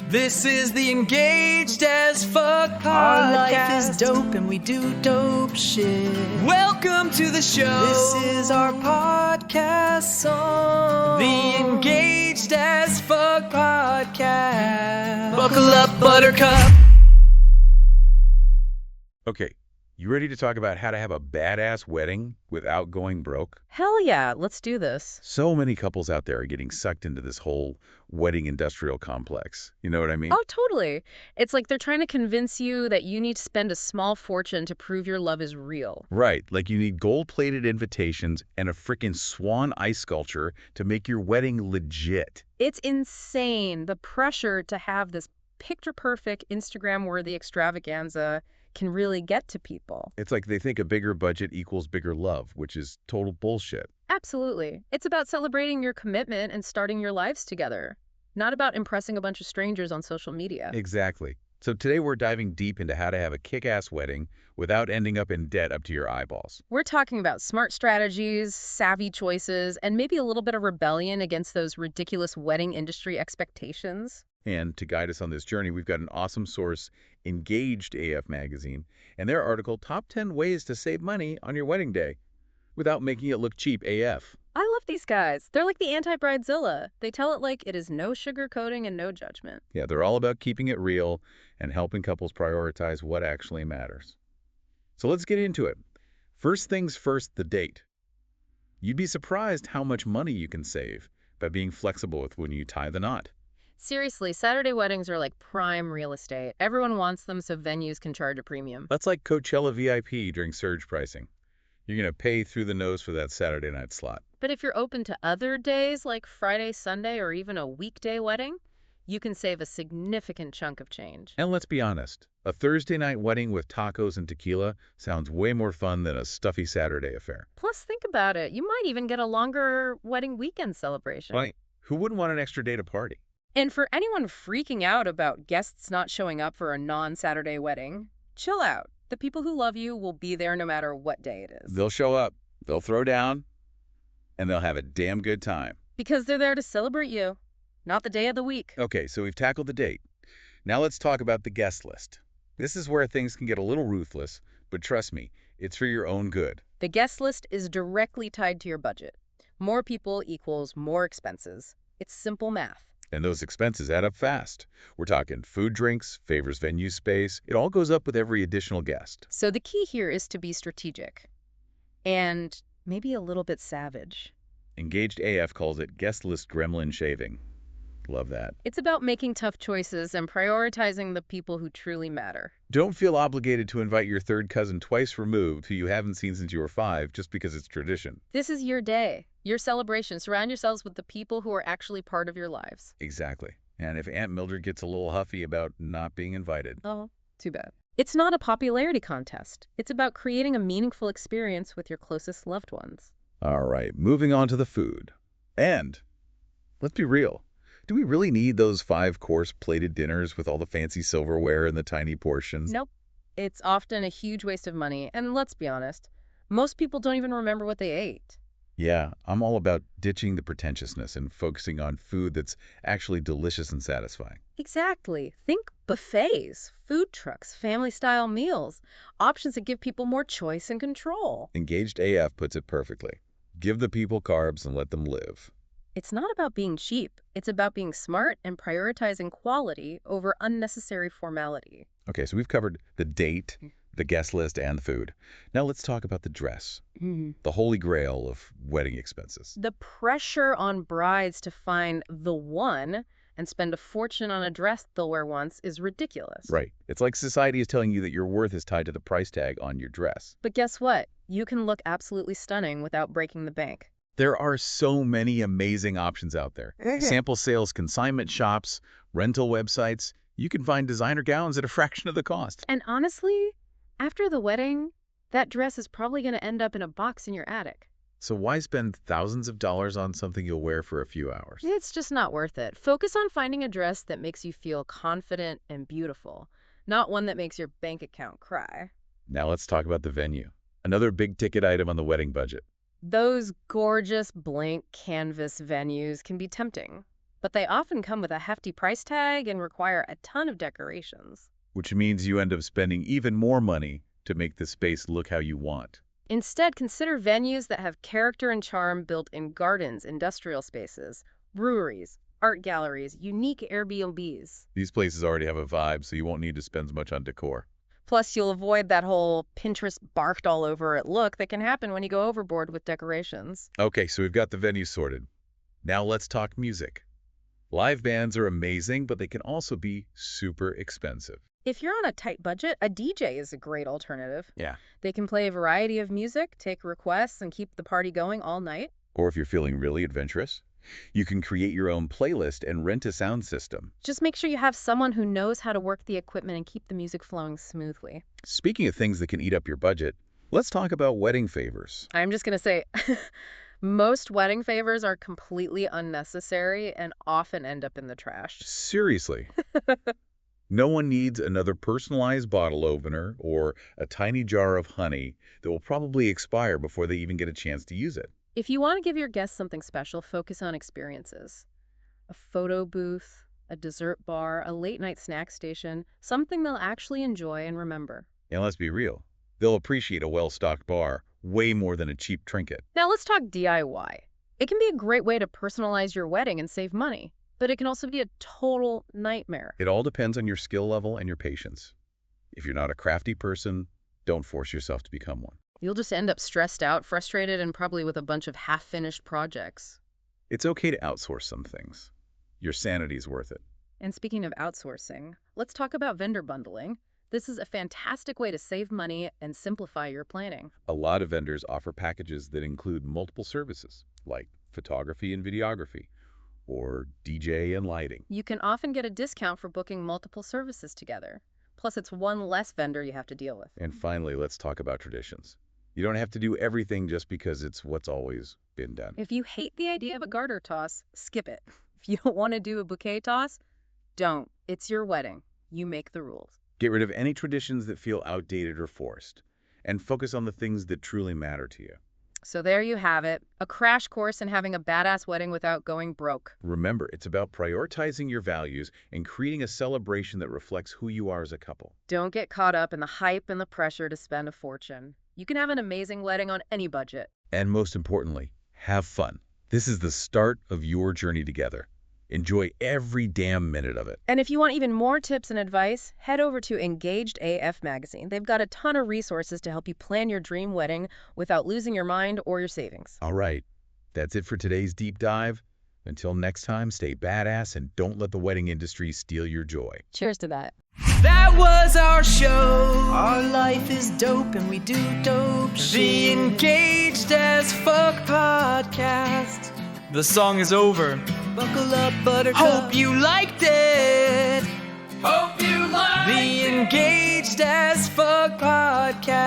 This is the Engaged as Fuck podcast. Our life is dope and we do dope shit. Welcome to the show. This is our podcast song. The Engaged as Fuck podcast. Buckle up, buttercup. Okay, you ready to talk about how to have a badass wedding without going broke? Hell yeah, let's do this. So many couples out there are getting sucked into this whole wedding industrial complex. You know what I mean? Oh, totally. It's like they're trying to convince you that you need to spend a small fortune to prove your love is real. Right, like you need gold-plated invitations and a frickin' swan ice sculpture to make your wedding legit. It's insane. The pressure to have this picture-perfect, Instagram-worthy extravaganza can really get to people. It's like they think a bigger budget equals bigger love, which is total bullshit. Absolutely. It's about celebrating your commitment and starting your lives together, not about impressing a bunch of strangers on social media. Exactly. So today we're diving deep into how to have a kick-ass wedding without ending up in debt up to your eyeballs. We're talking about smart strategies, savvy choices, and maybe a little bit of rebellion against those ridiculous wedding industry expectations. And to guide us on this journey, we've got an awesome source, Engaged AF Magazine, and their article, Top 10 Ways to Save Money on Your Wedding Day Without Making It Look Cheap AF. I love these guys. They're like the anti-bridezilla. They tell it like it is no sugarcoating and no judgment. Yeah, they're all about keeping it real and helping couples prioritize what actually matters. So let's get into it. First things first, the date. You'd be surprised how much money you can save by being flexible with when you tie the knot. Seriously, Saturday weddings are like prime real estate. Everyone wants them, so venues can charge a premium. That's like Coachella VIP during surge pricing. You're going to pay through the nose for that Saturday night slot. But if you're open to other days like Friday, Sunday, or even a weekday wedding, you can save a significant chunk of change. And let's be honest, a Thursday night wedding with tacos and tequila sounds way more fun than a stuffy Saturday affair. Plus, think about it. You might even get a longer wedding weekend celebration. Right. Who wouldn't want an extra day to party? And for anyone freaking out about guests not showing up for a non-Saturday wedding, chill out. The people who love you will be there no matter what day it is. They'll show up, they'll throw down, and they'll have a damn good time. Because they're there to celebrate you, not the day of the week. Okay, so we've tackled the date. Now let's talk about the guest list. This is where things can get a little ruthless, but trust me, it's for your own good. The guest list is directly tied to your budget. More people equals more expenses. It's simple math. And those expenses add up fast. We're talking food, drinks, favors venue space. It all goes up with every additional guest. So the key here is to be strategic and maybe a little bit savage. Engaged AF calls it guest list gremlin shaving. Love that. It's about making tough choices and prioritizing the people who truly matter. Don't feel obligated to invite your third cousin twice removed who you haven't seen since you were 5 just because it's tradition. This is your day, your celebration. Surround yourselves with the people who are actually part of your lives. Exactly. And if Aunt Mildred gets a little huffy about not being invited, Oh, too bad. It's not a popularity contest. It's about creating a meaningful experience with your closest loved ones. all right, moving on to the food. And let's be real. Do we really need those 5-course plated dinners with all the fancy silverware and the tiny portions? Nope. It's often a huge waste of money. And let's be honest, most people don't even remember what they ate. Yeah, I'm all about ditching the pretentiousness and focusing on food that's actually delicious and satisfying. Exactly. Think buffets, food trucks, family-style meals, options that give people more choice and control. Engaged AF puts it perfectly. Give the people carbs and let them live. It's not about being cheap. It's about being smart and prioritizing quality over unnecessary formality. Okay, so we've covered the date, the guest list, and the food. Now let's talk about the dress, the holy grail of wedding expenses. The pressure on brides to find the one and spend a fortune on a dress they'll wear once is ridiculous. Right. It's like society is telling you that your worth is tied to the price tag on your dress. But guess what? You can look absolutely stunning without breaking the bank. There are so many amazing options out there. Sample sales, consignment shops, rental websites. You can find designer gowns at a fraction of the cost. And honestly, after the wedding, that dress is probably going to end up in a box in your attic. So why spend thousands of dollars on something you'll wear for a few hours? It's just not worth it. Focus on finding a dress that makes you feel confident and beautiful, not one that makes your bank account cry. Now let's talk about the venue. Another big ticket item on the wedding budget. Those gorgeous blank canvas venues can be tempting. but they often come with a hefty price tag and require a ton of decorations. Which means you end up spending even more money to make the space look how you want. Instead, consider venues that have character and charm built in gardens, industrial spaces, breweries, art galleries, unique Airbnbs. These places already have a vibe, so you won't need to spend as much on decor. Plus, you'll avoid that whole Pinterest barked all over it look that can happen when you go overboard with decorations. Okay, so we've got the venue sorted. Now let's talk music. Live bands are amazing, but they can also be super expensive. If you're on a tight budget, a DJ is a great alternative. Yeah. They can play a variety of music, take requests, and keep the party going all night. Or if you're feeling really adventurous, you can create your own playlist and rent a sound system. Just make sure you have someone who knows how to work the equipment and keep the music flowing smoothly. Speaking of things that can eat up your budget, let's talk about wedding favors. I'm just going to say, most wedding favors are completely unnecessary and often end up in the trash. Seriously. No one needs another personalized bottle opener or a tiny jar of honey that will probably expire before they even get a chance to use it. If you want to give your guests something special, focus on experiences. A photo booth, a dessert bar, a late-night snack station, something they'll actually enjoy and remember. And let's be real, they'll appreciate a well-stocked bar way more than a cheap trinket. Now let's talk DIY. It can be a great way to personalize your wedding and save money, but it can also be a total nightmare. It all depends on your skill level and your patience. If you're not a crafty person, don't force yourself to become one. You'll just end up stressed out, frustrated, and probably with a bunch of half-finished projects. It's okay to outsource some things. Your sanity's worth it. And speaking of outsourcing, let's talk about vendor bundling. This is a fantastic way to save money and simplify your planning. A lot of vendors offer packages that include multiple services, like photography and videography, or DJ and lighting. You can often get a discount for booking multiple services together. Plus, it's one less vendor you have to deal with. And finally, let's talk about traditions. You don't have to do everything just because it's what's always been done. If you hate the idea of a garter toss, skip it. If you don't want to do a bouquet toss, don't. It's your wedding. You make the rules. Get rid of any traditions that feel outdated or forced, and focus on the things that truly matter to you. So there you have it, a crash course in having a badass wedding without going broke. Remember, it's about prioritizing your values and creating a celebration that reflects who you are as a couple. Don't get caught up in the hype and the pressure to spend a fortune. You can have an amazing wedding on any budget. And most importantly, have fun. This is the start of your journey together. Enjoy every damn minute of it. And if you want even more tips and advice, head over to Engaged AF Magazine. They've got a ton of resources to help you plan your dream wedding without losing your mind or your savings. All right, that's it for today's deep dive. Until next time, stay badass and don't let the wedding industry steal your joy. Cheers to that. That was our show. Our life is dope and we do dope The shit. Engaged as Fuck podcast. The song is over. Buckle up, buttercup. Hope you liked it. Hope you liked The Engaged as Fuck podcast.